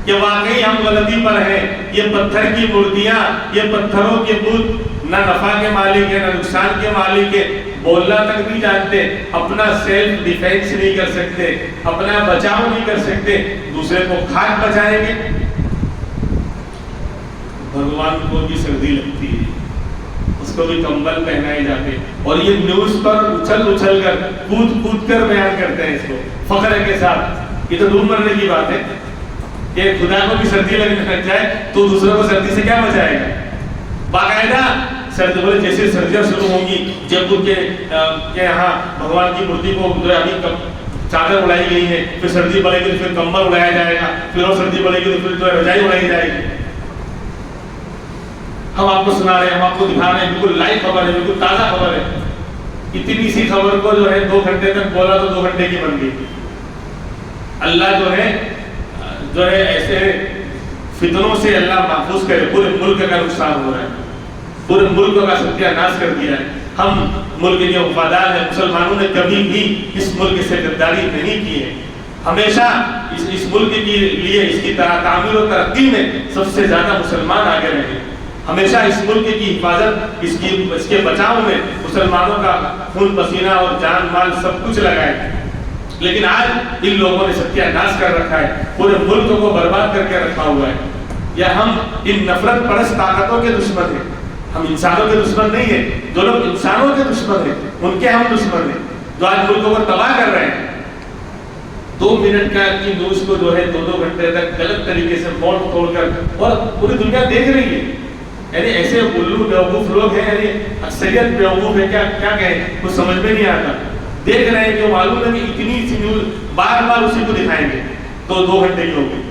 کہ واقعی ہم غلطی پر ہیں. یہ پتھر کی مورتیاں, یہ پتھروں کے بت نہ نفع کے مالک ہے نہ نقصان کے مالک ہے, بولنا تک نہیں جانتے, اپنا سیلف ڈیفینس نہیں کر سکتے, اپنا بچاؤ نہیں کر سکتے, دوسرے کو خاک بچائیں گے. بھگوان کو بھی سردی لگتی ہے, اس کو بھی کمبل پہنائے جاتے, اور یہ نیوز پر اچھل اچھل کر کود کود کر بیان کرتے ہیں اس کو فخر کے ساتھ. یہ تو ڈوب مرنے کی بات ہے کہ خدا کو بھی سردی لگنے لگ جائے تو دوسروں کو سردی سے کیا بچائے گا. باقاعدہ سردی, بولے جیسے سردیاں شروع ہوں گی, جب ان کے یہاں بھگوان کی مورتی کو ابھی چادر اڑائی گئی ہے, پھر سردی پڑے گی تو پھر کمبل اڑایا جائے گا, پھر اور سردی پڑے گی تو پھر رجائی اڑائی جائے گی. ہم آپ کو سنا رہے ہیں, ہم آپ کو دکھا رہے ہیں, بالکل لائیو خبر ہے, بالکل تازہ خبر ہے. اتنی سی خبر کو جو ہے 2 گھنٹے تک بولا تو 2 گھنٹے کی بن گئی. اللہ جو ہے ایسے فتنوں سے اللہ محفوظ کرے. پورے ملک کا نقصان ہو رہا ہے, پورے ملک کا ستیہ ناش کر دیا ہے. ہم ملک کے وفادار ہیں, مسلمانوں نے کبھی بھی اس ملک سے غداری نہیں کی ہے. ہمیشہ اس ملک کے لیے, اس کی تعمیر و ترقی میں سب سے زیادہ مسلمان آگے رہے. ہمیشہ اس ملک کی حفاظت, اس کے بچاؤ میں مسلمانوں کا خون پسینہ اور جان مال سب کچھ لگائے. لیکن آج ان لوگوں نے ستیہ ناش کر رکھا ہے, پورے ملک کو برباد کر کے رکھا ہوا ہے. یا ہم ان نفرت پرست طاقتوں کے دشمن ہیں, ہم انسانوں کے دشمن نہیں ہیں. جو لوگ انسانوں کے دشمن ہیں ان کے ہم دشمن ہیں, جو آج ملکوں کو تباہ کر رہے ہیں. 2 منٹ کا کی نیوز کو جو ہے 2 گھنٹے تک غلط طریقے سے موڑ توڑ کر, اور پوری دنیا دیکھ رہی ہے. یعنی ایسے الو بیوقوف لوگ ہیں, یعنی اکثریت بیوقوف ہے, کیا کہیں, کچھ سمجھ میں نہیں آتا. دیکھ رہے ہیں کہ معلوم ہے کہ اتنی سی نیوز بار بار اسی کو دکھائیں گے تو 2 گھنٹے کی ہوگی.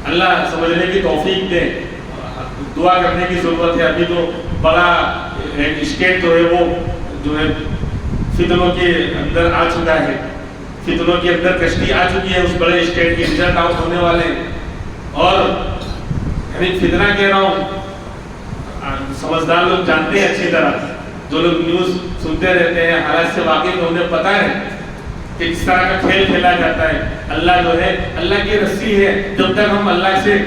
اللہ سمجھنے کی توفیق دے, دعا کرنے کی ضرورت ہے. ابھی تو بڑا ایک اسٹیٹ جو ہے وہ جو ہے فتنوں کے اندر آ چکا ہے, فتنوں کے اندر کشتی آ چکی ہے. اس بڑے اسٹیٹ کے رزلٹ آؤٹ ہونے والے ہیں. اور یعنی فتنہ کہہ رہا ہوں, سمجھدار لوگ جانتے ہیں اچھی طرح, جو لوگ نیوز سنتے رہتے ہیں, حالات سے واقف ہیں, انہیں پتہ ہے کہ کس طرح کا کھیل کھیلا جاتا ہے. اللہ جو ہے اللہ کی رسی ہے, جب تک ہم اللہ سے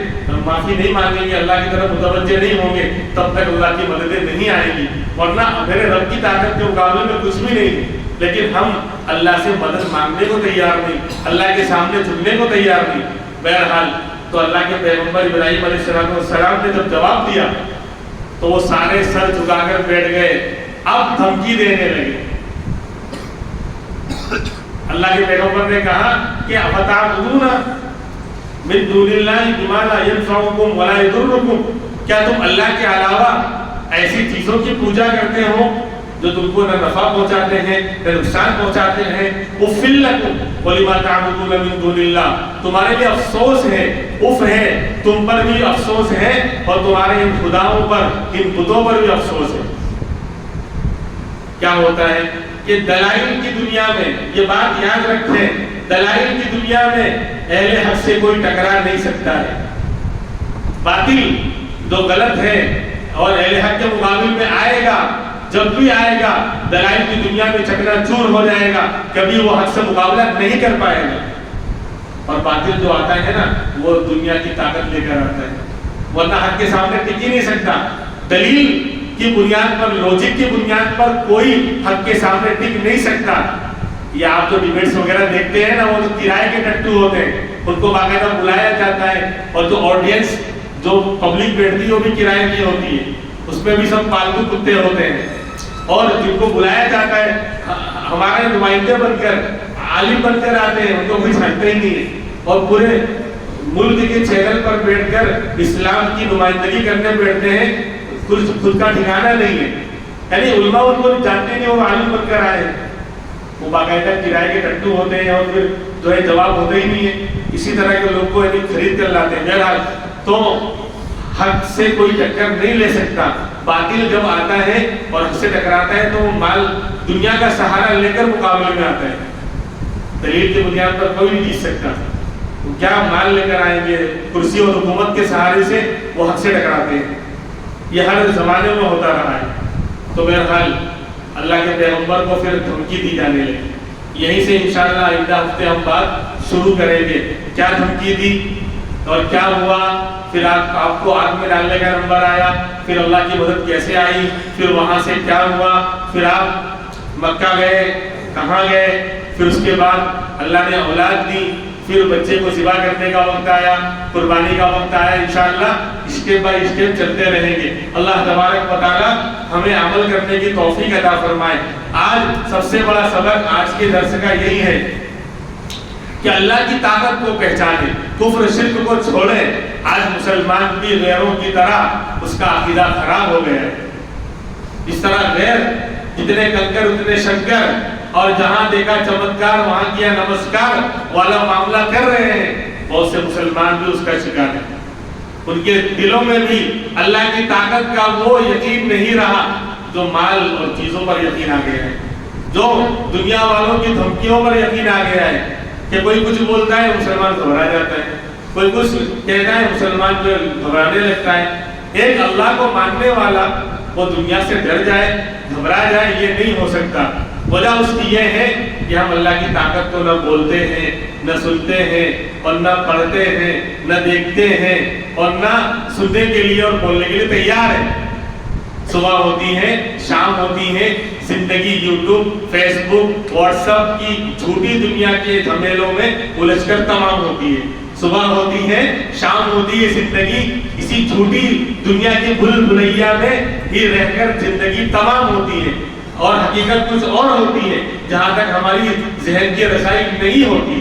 معافی نہیں مانگیں گے, اللہ کی طرف متوجہ نہیں ہوں گے, تب تک اللہ کی مددیں نہیں آئیں گی. ورنہ میرے رب کی طاقت کے مقابلے میں کچھ بھی نہیں ہے, لیکن ہم اللہ سے مدد مانگنے کو تیار نہیں, اللہ کے سامنے جھکنے کو تیار نہیں. بہرحال تو اللہ کے پیغمبر ابراہیم علیہ السلام نے جب جواب دیا تو وہ سارے سر جھکا کر بیٹھ گئے. اب دھمکی دینے لگے. اللہ کے پیغمبر نے کہا کہ افتعبدون من دون اللہ بما لا ينفعکم ولا یضرکم, کیا تم اللہ کے علاوہ ایسی چیزوں کی پوجا کرتے ہو جو تم کو نہ نفع پہنچاتے ہیں نہ نقصان پہنچاتے ہیں. اف لکم ولما تعبدون من دون اللہ, تمہارے لیے افسوس ہے, اف ہے, تم پر بھی افسوس ہے اور تمہارے ان خداؤں پر, ان بتوں پر بھی افسوس ہے. کیا ہوتا ہے کہ دلائل کی دنیا میں, یہ بات یاد رکھیں, دلائل کی دنیا میں اہل حق سے کوئی ٹکرا نہیں سکتا ہے. باطل جو غلط ہے اور اہل حق کے مقابل میں آئے گا, جب بھی آئے گا دلائل کی دنیا میں چکنا چور ہو جائے گا, کبھی وہ حق سے مقابلہ نہیں کر پائے گا. اور باطل جو آتا ہے نا وہ دنیا کی طاقت لے کر آتا ہے, ورنہ حق کے سامنے ٹک ہی نہیں سکتا. دلیل کی بنیاد پر, لوجک کی بنیاد پر کوئی حق کے سامنے ٹک نہیں سکتا. یہ آپ جو ڈیبیٹس وغیرہ دیکھتے ہیں نا, وہ جو کرائے کے ٹٹو ہوتے ہیں ان کو باقاعدہ بلایا جاتا ہے, اور جو آڈینس جو پبلک بیٹھتی ہے وہ بھی کرائے کی ہوتی ہے, اس میں بھی سب پالتو کتے ہوتے ہیں, اور جن کو بلایا جاتا ہے ہمارے نمائندے بن کر, عالم بن کر آتے ہیں, ان کو کوئی سمجھتا ہی نہیں ہے, اور پورے ملک کے چینل پر بیٹھ کر اسلام کی نمائندگی کرنے بیٹھتے ہیں, خود کا ٹھکانہ نہیں ہے. یعنی علماء ان کو جانتے نہیں, وہ عالم بن کر آئے, وہ باقاعدہ کرائے کے ٹٹو ہوتے ہیں, اور پھر جو ہے جواب ہوتا ہی نہیں ہے. اسی طرح کے لوگ کو خرید کر لاتے ہیں. بہرحال تو حق سے کوئی ٹکر نہیں لے سکتا. باطل جب آتا ہے اور حق سے ٹکراتا ہے تو مال دنیا کا سہارا لے کر مقابلے میں آتا ہے. دلیل کی بنیاد پر کوئی نہیں جیت سکتا. کیا مال لے کر آئیں گے, کرسی اور حکومت کے سہارے سے وہ حق سے ٹکراتے ہیں. یہ ہر زمانے میں ہوتا رہا ہے. تو بہرحال اللہ کے پیغمبر کو پھر دھمکی دی جانے لگی. یہیں سے انشاءاللہ آئندہ ہفتے ہم بات شروع کریں گے. کیا دھمکی دی اور کیا ہوا, پھر آپ کو آگ میں ڈالنے کا نمبر آیا, پھر اللہ کی مدد کیسے آئی, پھر وہاں سے کیا ہوا, پھر آپ مکہ گئے, کہاں گئے, پھر اس کے بعد اللہ نے اولاد دی, پھر بچے کو ذبح کرنے کا وقت آیا, قربانی کا وقت آیا. انشاءاللہ اسٹیپ بائی اسٹیپ چلتے رہیں گے. اللہ تبارک و تعالی ہمیں عمل کرنے کی توفیق عطا فرمائے. آج سب سے بڑا سبق آج کے درس کا یہی ہے کہ اللہ کی طاقت کو پہچانیں, کفر شرک کو چھوڑیں. آج مسلمان بھی غیروں کی طرح اس کا عقیدہ خراب ہو گیا ہے. اس طرح غیر جتنے کنکر اتنے شنکر, اور جہاں دیکھا چمتکار وہاں کیا نمسکار والا معاملہ کر رہے ہیں. بہت سے مسلمان بھی اس کا شکار ہیں. ان کے دلوں میں بھی اللہ کی طاقت کا وہ یقین نہیں رہا جو مال اور چیزوں پر یقین آ گیا ہے, جو دنیا والوں کی دھمکیوں پر یقین آ گیا ہے. کہ کوئی کچھ بولتا ہے مسلمان گھبرا جاتا ہے, کوئی کچھ کہتا ہے مسلمان جو گھبرانے لگتا ہے. ایک اللہ کو ماننے والا وہ دنیا سے ڈر جائے, گھبرا جائے, یہ نہیں ہو سکتا. وجہ اس کی یہ ہے کہ ہم اللہ کی طاقت کو نہ بولتے ہیں, نہ سنتے ہیں, اور نہ پڑھتے ہیں, نہ دیکھتے ہیں, اور نہ سننے کے لیے اور بولنے کے لیے تیار ہیں. صبح ہوتی ہے, شام ہوتی ہے, زندگی یوٹیوب, فیس بک, واٹس ایپ کی جھوٹی دنیا کے جھمیلوں میں الجھ کر تمام ہوتی ہے. صبح ہوتی ہے, شام ہوتی ہے, زندگی اسی جھوٹی دنیا کی بھول بھلیا میں ہی رہ کر زندگی تمام ہوتی ہے, اور حقیقت کچھ اور ہوتی ہے جہاں تک ہماری ذہن کی رسائی نہیں ہوتی.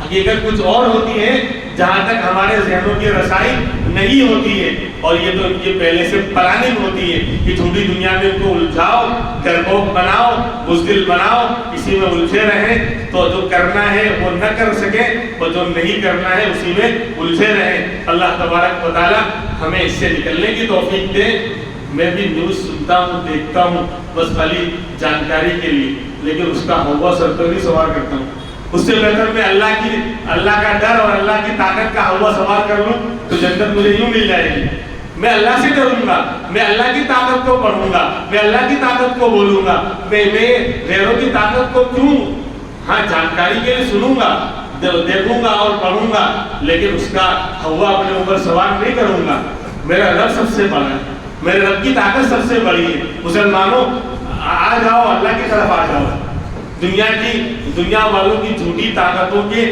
حقیقت کچھ اور ہوتی ہے جہاں تک ہمارے ذہنوں کی رسائی نہیں ہوتی ہے. اور یہ تو ان کی پہلے سے پلاننگ ہوتی ہے کہ جھوٹی دنیا میں ان کو الجھاؤ, ڈرپوک بناؤ, بزدل بناؤ, اسی میں الجھے رہیں. تو جو کرنا ہے وہ نہ کر سکے, اور جو نہیں کرنا ہے اسی میں الجھے رہیں. اللہ تبارک و تعالی ہمیں اس سے نکلنے کی توفیق دے. میں بھی نیوز سنتا ہوں, دیکھتا ہوں, بس خالی جانکاری کے لیے, لیکن اس کا ہوا سر پر نہیں سوار کرتا ہوں. اس سے بہتر میں اللہ کا ڈر اور اللہ کی طاقت کا ہوا سوار کر لوں تو جنت مجھے یوں مل جائے گی. میں اللہ سے ڈروں گا, میں اللہ کی طاقت کو پڑھوں گا, میں اللہ کی طاقت کو بولوں گا. میں غیروں کی طاقت کو کیوں, ہاں جانکاری کے لیے سنوں گا, دیکھوں گا اور پڑھوں گا, لیکن اس کا ہوا اپنے اوپر سوار نہیں کروں گا. میرا رب سب سے بڑا ہے, میرے رب کی طاقت سب سے بڑی ہے. مسلمانوں آ جاؤ, اللہ کی طرف آ جاؤ. دنیا والوں کی جھوٹی طاقتوں کے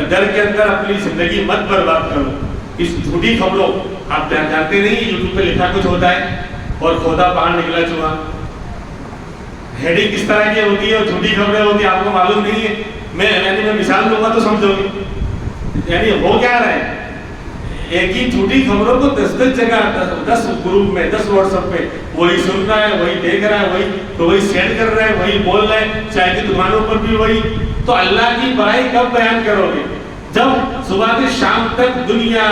ڈر کے اندر اپنی زندگی مت برباد کرو. اس جھوٹی خبروں, آپ جانتے نہیں یوٹیوب پہ لکھا کچھ ہوتا ہے اور کھودا باہر نکلا چوہا. ہیڈنگ کس طرح کی ہوتی ہے اور جھوٹی خبریں ہوتی ہیں آپ کو معلوم نہیں ہے. میں مثال دوں گا تو سمجھو گے. یعنی ہو کیا رہا ہے, ایک ہی جھوٹی خبروں کو 10 جگہ 10 گروپ میں 10 واٹس ایپ پہ وہی سن رہا ہے، وہی دیکھ رہا ہے، وہی سینڈ کر رہا ہے، وہی بول رہا ہے، چائے کی دکانوں پر بھی وہی. تو اللہ کی بڑائی کب بیان کرو گے؟ جب صبح سے شام تک دنیا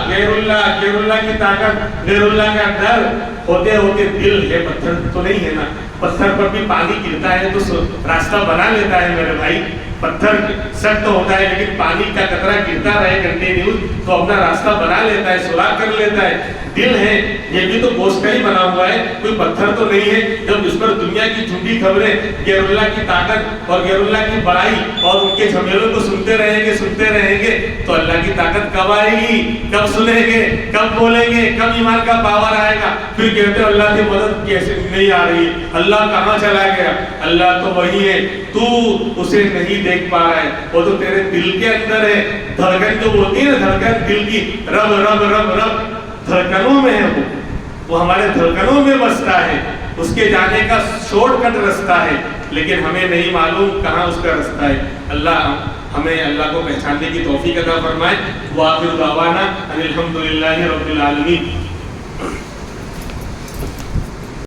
غیر اللہ کی طاقت، غیر اللہ کا ڈر ہوتے ہوتے دل ہے پتھر تو نہیں ہے نا. پتھر پر بھی پانی گرتا ہے تو راستہ بنا لیتا ہے میرے بھائی. پتھر سخت ہوتا ہے لیکن پانی کا قطرہ گرتا رہے کنٹینیوس تو اپنا راستہ بنا لیتا ہے، سوراخ کر لیتا ہے. دل ہے یہ بھی تو گوشت کا ہی بنا ہوا ہے، کوئی پتھر تو نہیں ہے. جب اس پر دنیا کی جھوٹی خبریں، غیر اللہ کی طاقت اور غیر اللہ کی بڑائی اور ان کے جھمیلوں کو سنتے رہیں گے تو اللہ کی طاقت کب آئے گی؟ کب سنیں گے؟ کب بولیں گے؟ کب ایمان کا پاور آئے گا؟ پھر کہتے ہیں اللہ کی مدد کیسے نہیں آ رہی، اللہ کہاں چلا گیا؟ اللہ تو وہی ہے، تو اسے نہیں دیکھ پا رہا ہے، وہ تو تیرے دل کے اندر ہے. دھڑکن جو بولتی ہے نا، دھڑکن دل کی، رب رب رب رب دھڑکنوں میں ہے، وہ ہمارے دھڑکنوں میں بستا ہے. اس کے جانے کا شارٹ کٹ رستہ ہے، لیکن ہمیں نہیں معلوم کہاں اس کا رستہ ہے. اللہ ہمیں اللہ کو پہچاننے کی توفیق عطا فرمائے. وآخر دعوانا ان الحمدللہ رب العالمین.